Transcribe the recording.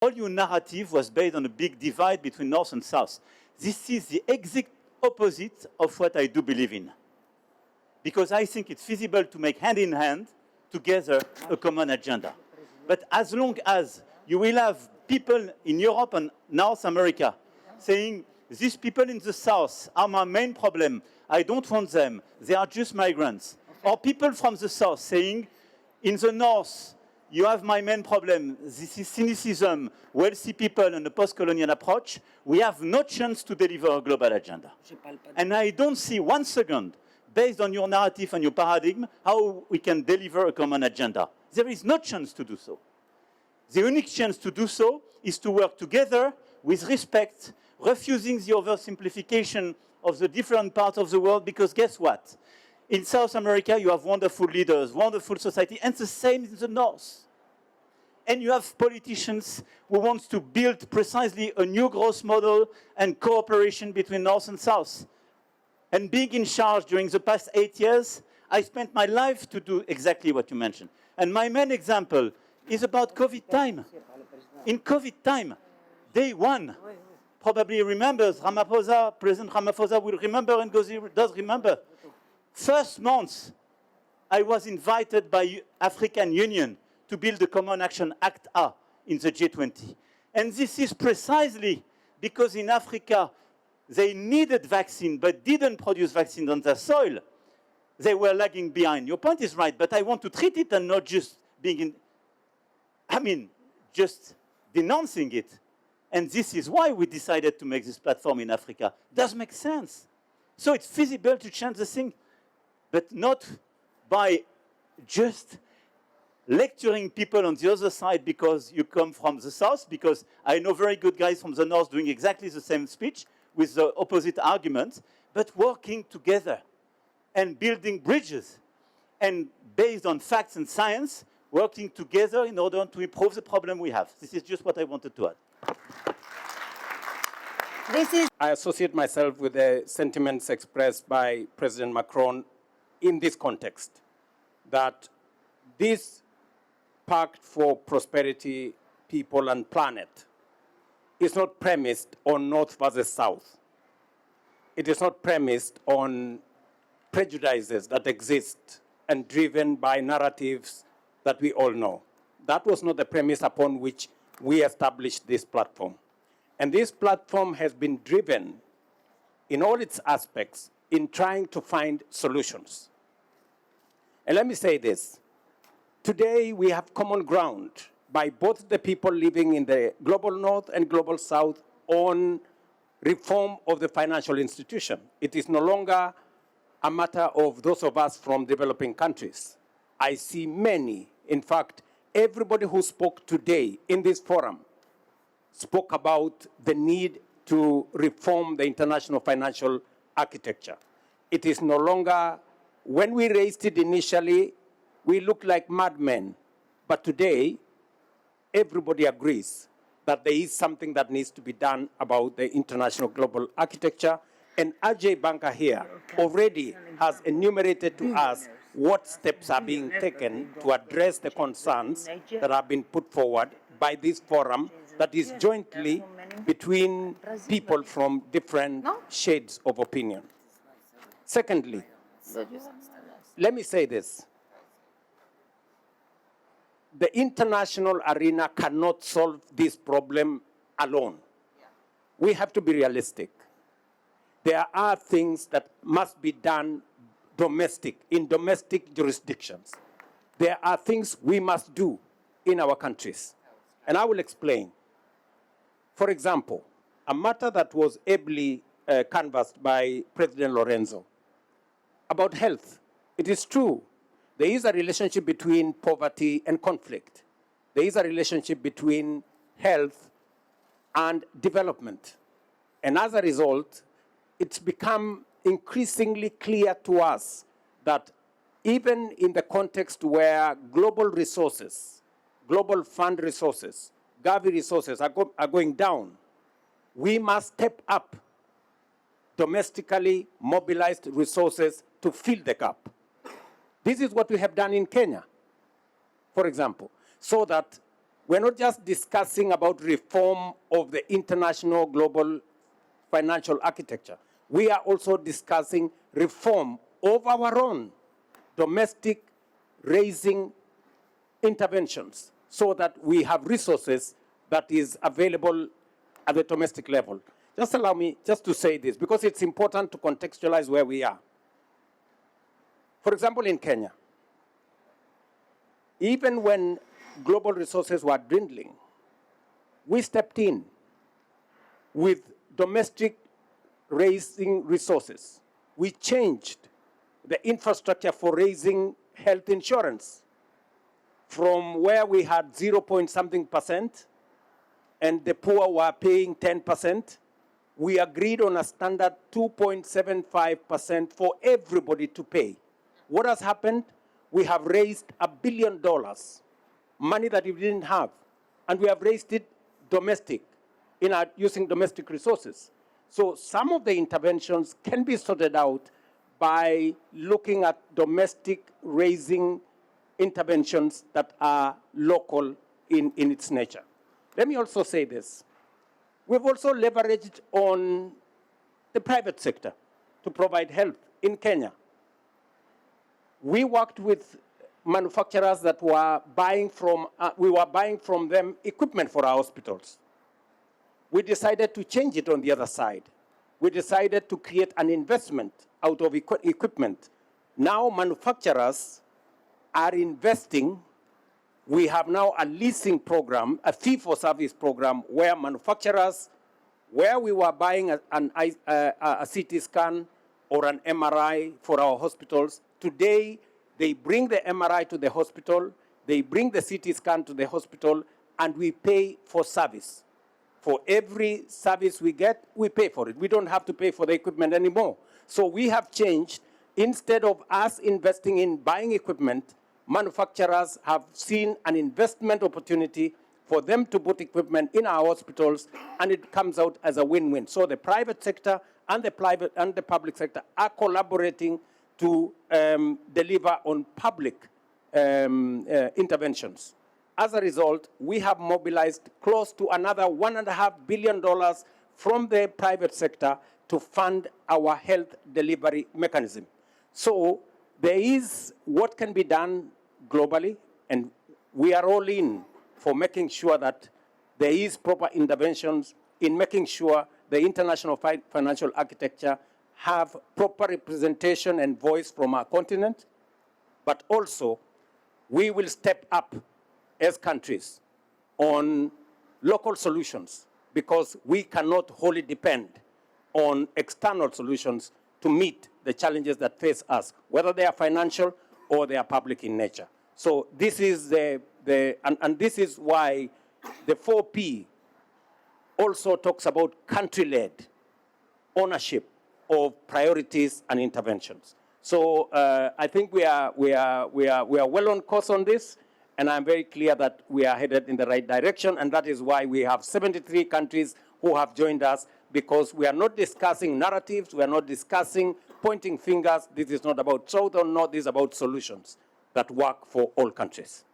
All your narrative was based on a big divide between North and South. This is the exact opposite of what I do believe in. Because I think it's feasible to make hand in hand together a common agenda. But as long as you will have people in Europe and North America saying, these people in the South are my main problem, I don't want them, they are just migrants. Or people from the South saying, in the North, you have my main problem, this is cynicism, wealthy people and a post-colonial approach, we have no chance to deliver a global agenda. And I don't see 1 second, based on your narrative and your paradigm, how we can deliver a common agenda. There is no chance to do so. The unique chance to do so is to work together with respect, refusing the oversimplification of the different parts of the world, because guess what? In South America, you have wonderful leaders, wonderful society, and the same in the North. And you have politicians who want to build precisely a new growth model and cooperation between North and South. And being in charge during the past 8 years, I spent my life to do exactly what you mentioned. And my main example is about COVID time. In COVID time, day one, probably remembers, President Ramaphosa will remember, and does remember, first month, I was invited by African Union to build a Common Action Act A in the G20. And this is precisely because in Africa, they needed vaccine, but didn't produce vaccine on their soil. They were lagging behind. Your point is right, but I want to treat it and not just being just denouncing it. And this is why we decided to make this platform in Africa. Does make sense. So it's feasible to change the thing, but not by just lecturing people on the other side because you come from the South, because I know very good guys from the North doing exactly the same speech with the opposite arguments, but working together and building bridges and based on facts and science, working together in order to improve the problem we have. This is just what I wanted to add. I associate myself with the sentiments expressed by President Macron in this context, that this Pact for Prosperity, People and Planet is not premised on North versus South. It is not premised on prejudices that exist and driven by narratives that we all know. That was not the premise upon which we established this platform. And this platform has been driven in all its aspects in trying to find solutions. And let me say this. Today, we have common ground by both the people living in the global North and global South on reform of the financial institution. It is no longer a matter of those of us from developing countries. I see many, in fact, everybody who spoke today in this forum spoke about the need to reform the international financial architecture. It is no longer, when we raised it initially, we looked like madmen. But today, everybody agrees that there is something that needs to be done about the international global architecture. And Ajay Banka here already has enumerated to us what steps are being taken to address the concerns that have been put forward by this forum that is jointly between people from different shades of opinion. Secondly, let me say this. The international arena cannot solve this problem alone. We have to be realistic. There are things that must be done in domestic jurisdictions. There are things we must do in our countries. And I will explain. For example, a matter that was ably canvassed by President Lorenzo about health. It is true. There is a relationship between poverty and conflict. There is a relationship between health and development. And as a result, it's become increasingly clear to us that even in the context where global resources, global fund resources, Gavi resources are going down, we must step up domestically mobilized resources to fill the gap. This is what we have done in Kenya, for example, so that We're not just discussing about reform of the international global financial architecture. We are also discussing reform of our own domestic raising interventions so that we have resources that is available at the domestic level. Just allow me just to say this, because it's important to contextualize where we are. For example, in Kenya, even when global resources were dwindling, we stepped in with domestic raising resources. We changed the infrastructure for raising health insurance from where we had 0 point something percent and the poor were paying 10%. We agreed on a standard 2.75% for everybody to pay. What has happened? We have raised $1 billion, money that we didn't have, and we have raised it domestic, using domestic resources. So some of the interventions can be sorted out by looking at domestic raising interventions that are local in its nature. Let me also say this. We've also leveraged on the private sector to provide help in Kenya. We worked with manufacturers that were buying from, we were buying from them equipment for our hospitals. We decided to change it on the other side. We decided to create an investment out of equipment. Now manufacturers are investing. We have now a leasing program, a fee-for-service program, where manufacturers, where we were buying a CT scan or an MRI for our hospitals, today they bring the MRI to the hospital, they bring the CT scan to the hospital, and we pay for service. For every service we get, we pay for it. We don't have to pay for the equipment anymore. So we have changed. Instead of us investing in buying equipment, manufacturers have seen an investment opportunity for them to put equipment in our hospitals, and it comes out as a win-win. So the private sector and the public sector are collaborating to deliver on public interventions. As a result, we have mobilized close to another $1.5 billion from the private sector to fund our health delivery mechanism. So there is what can be done globally, and we are all in for making sure that there is proper interventions in making sure the international financial architecture have proper representation and voice from our continent, but also we will step up as countries on local solutions because we cannot wholly depend on external solutions to meet the challenges that face us, whether they are financial or they are public in nature. So this is and this is why the 4P also talks about country-led ownership of priorities and interventions. So I think we are well on course on this, and I'm very clear that we are headed in the right direction, and that is why we have 73 countries who have joined us, because we are not discussing narratives, we are not discussing pointing fingers. This is not about south or north, this is about solutions that work for all countries.